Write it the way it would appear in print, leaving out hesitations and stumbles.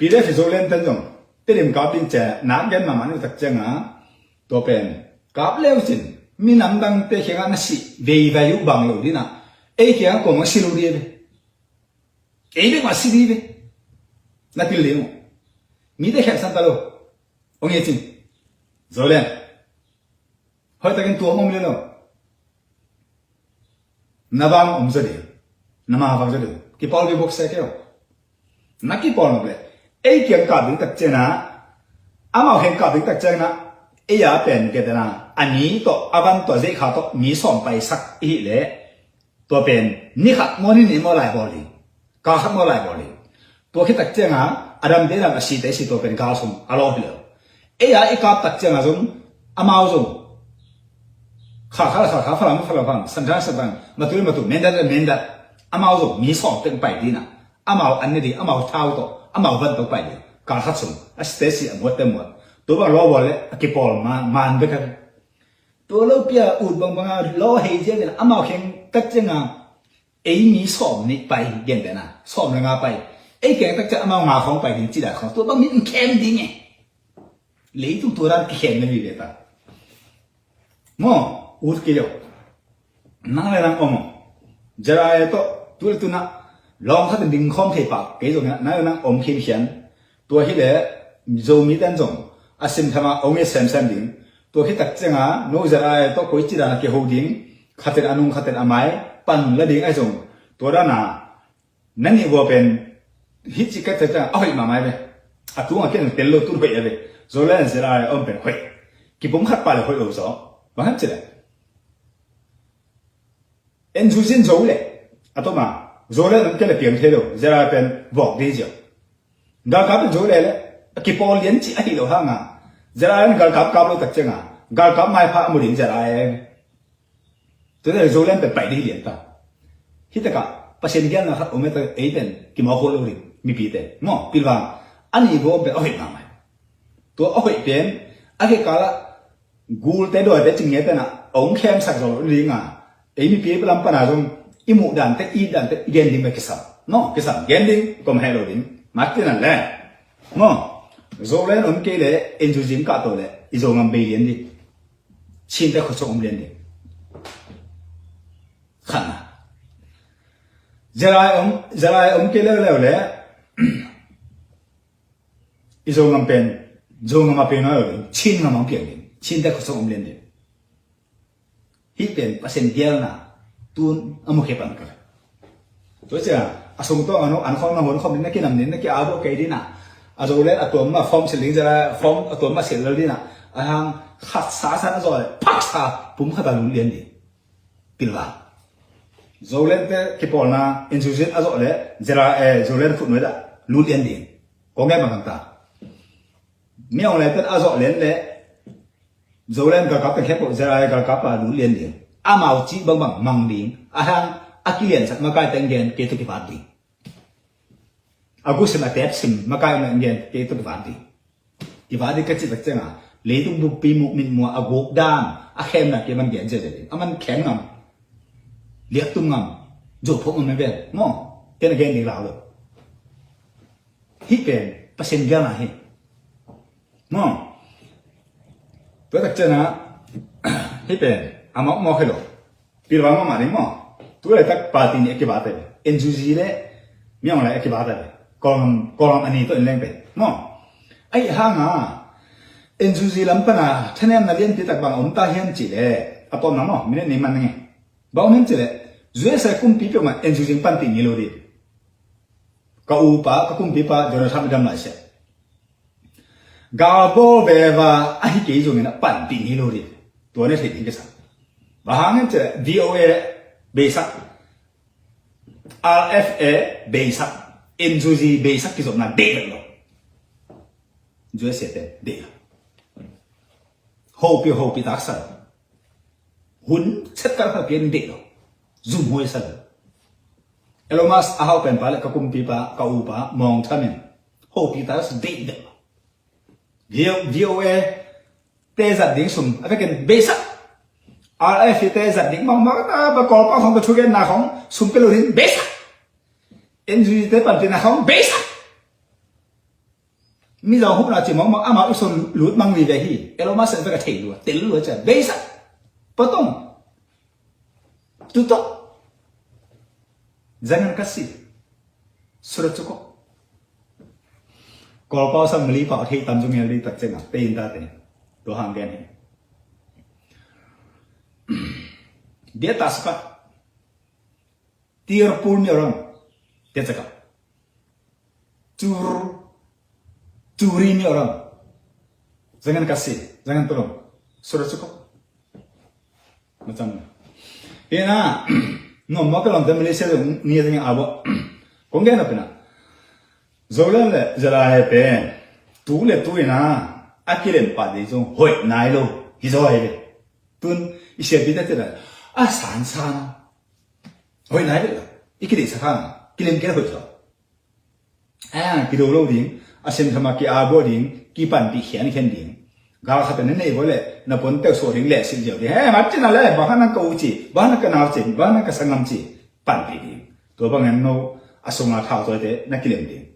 ปีเดฟิโซเลนตั้งจงเติมกับปินเจนักเก็นมามันตักเจงอ่ะตัวเป็นกับเลวจินมีน้ำดังเตะเขียงนัสิเวียยุบังโลดีนะเอ้เขียงก็มาสิลูดีเบเอ้เบมาสิดีเบนักพิลเลงมีเด็กแค่สันตาโลองเอจินโซเลนเฮ้ยตะกินตัวมงเลโนนาบังจะเดียวนามาบังจะเดียวกี่ปอลบีบ็อกซ์เกี่ยวนักกี่ปอลมาเลยเอ้เขียงกับดึงตักเจนะอามาเห็นกับดึงตักเจนะเอ้ยาเป็นเกตนะอันนี้ตัวอาวันตัวเจ้าขาตัวมีสองไปสักอีเลยตัวเป็นนี่ขัดมอนี่มอไหลบอลีกาขัดมอไหลบอลีตัวคิดตักเจนะอาดัมเดลังสิเตสิตัวเป็นกาสมอารมณ์เลยเอ้ยาอีกับตักเจนะจงอามาจงข้าฝรั่งสันทานสันตังมาตุเมนดัดอามาจงมีสองเป็นไปดีนะอามาอันนี้ดีอามาเท้าตัวอามาวันตัวไปดีการทัดสมสเตสิหมดเต็มหมดตัวบางล้อบอลเลยกี่ปอลมันไปกันตัวเราเปียอุดบางล้อเฮียเจ้าเนี่ยอามาเข่งตักเจงอ่ะเอ้มีสองนี่ไปเย็นเดนะสองเลยงาไปเอ้แกตักเจอามาหาของไปถึงจีดาของตัวบางมีแข็งดีไงเลยตัวนั้นแข็งไม่ดีเลยตาโม่อุดเกี่ยวนั่งเลยนั่งอมจะได้ตัวตัวน่ะลองขัดดึงข้อมเทปะเกี่ยวกับนั่งนั่งอมเข้มเขียนตัวที่เหลือโจมีแต่จงอาศัยทำมาองค์เซมดิ้งตัวที่ตักเจงอ่ะโน้จะได้ตัวคุยจีดานักเกี่ยวดิ้งขัดอันนุ่งขัดอันไม้ปั่นและดิ้งไอ้จงตัวด้านน่ะนั่นนี่ว่าเป็นฮิจิกัดจะเอาไปมาไหมเว้ยอะตัวมันเป็นโลตุนไปเว้ยโจเล่นจะได้อมเป็นหอยกี่ผมขัดไปเลยหอยอุศบางทีเลยเอ็นจูซินโจเล่อะตัวมาโจเล่นมันก็เลยเปลี่ยนเท่าจะได้เป็นบอกดีจ้ะดากับโจเล่เลยกี่ปอลเลี้ยงจีไอ้เราห่างอ่ะจะได้การกับเราตัดเจงอ่ะการกับไม่พามุดินจะได้ตัวนี้โจเล่นเป็นไปดีเลี้ยงตาฮิตกับภาษาอังกฤษนะครับผมไม่ต้องเอเดนกี่มาโคโลริมีปีเตะมั่งปีละอันนี้ก็เป็นเอาเหตุมาไหมตัวเอาเหตุเป็นอะไรกันละกูเตะด้วยเตะจริงๆแต่น่ะองค์เข้มสักโจลิงอ่ะเอ้มีปีเป็นลำปนาจงอิมูดันเตะอีดันเตะเกนดิ้งไม่กี่สับเนาะกี่สับเกนดิ้งก็ไม่ให้เราดิ้งมาที่นั่นแหละเนาะโจเล่นอมเกลี่ยเอ็นจูจินกัดตัวเลยอีโจงันเบลียนดิชินเตะเขาชกอมเลียนดิขันนะจะได้อมเกลี่ยแล้วเลยอีโจงันเป็นโจงันมาเป็นอะไรชินงันมาเปลี่ยนดิชินเตะเขาชกอมเลียนดิฮิตเป็นภาษาอังกฤษนะตุนอมุขเปันกันตัวเจ้าอาสมตัวอันของน้ำมันเขาเป็นนักกินน้ำเนื้อนักกินอาบุกเกดีนะอาจจะเล่นตัวมาฟอร์มเฉลี่ยจะฟอร์มตัวมาเสียเลยดีนะทางขัดสาสารจอยพักสาปุ่มขัดลุ้นเลียนดีปิลว่าจะเล่นแต่กี่ปอนนะอินซูซินอาจจะเล่นจะเล่นฟุตบอลลุ้นเลียนดีก็ง่ายมากต่างเมื่อเล่นแต่อาจจะเล่นเลยจะเล่นกับเป็นแค่พวกจะเล่นกับลุ้นเลียนดีอามาจีบางมังดีทางอากิเลียนสักมาใกล้แต่งเงินเกี่ยวกับที่บ้านดีaku sama tiap sim makai orang yang itu di bawah kecil kecil ah, ledu bukti mukmin mua agok dan akhirnya kita mungkin jadi, aman khen ngam, lihat tu ngam, jopok ngamebe, no, kena kena ni lalu, hipen pasien gana hi, no, tu kecil na, hipen, amak mau hello, pilih mana mo, tu letak parti ni akibat ada, enjuzi le, miang le akibat ada. Kolam ani to inleng pe no ai hanga enjuzi lampana thanem na lien ti tak bang om ta hian chi le apom na mo mine ni man nge ba om chi le zue sa kum pi pe ma enjuzi pan ti ni lo ri ka u pa ka kum pi pa jona tham dam la se ga bo be ba ai ke zo na pan ti ni lo ri to ne thei ni ke sa ba hang che voa be sa rfa be sa enjuzi be sak ki zona de lo jo se te de hopi tak sa hun set ka ka ken de lo zum hoi sa elomas a hau pen pa le ka kum pi pa ka u pa mong thamen hopi ta sa de de voa te za ding sum a ken be sak rf te za ding mong ma ta ba ko pa khong ka chu gen na khong sum pe lo hin be sak enjuzi te pan te na khong be sak mi giờ hôm nào chỉ mong mà ama usul lút mang vì vậy hi Elon Musk sẽ phải thay luôn tiền luôn chứ bây giờ bắt tông tutup jangan kasih sudah cukup kalau kau sang beli pak hei tam jung yang di tak cengah pain tate dohang gen dia tak sepat tiar pun orang dia cakap curi ni orang jangan kasih jangan tolong sudah cukup macam mana ina nomor kalau kita Malaysia ni dengan awak konggen apa na zola le jala hai pen tu le tu ina akilen pa de jong hoi nai lo hi zo hai tun ise bi da tera a san san hoi nai le ikiri sa khang kilen ke hoi zo a ki do lo ding a sen thama ki a bo ding ki pan bi hian khen ding gao khata ne nei bole na pon te so ring le sin jo de he ma china le ba hana ko chi ba na ka na chi ba na ka sangam chi pan bi ding to ba ngan no asonga thao zo de na kilen ding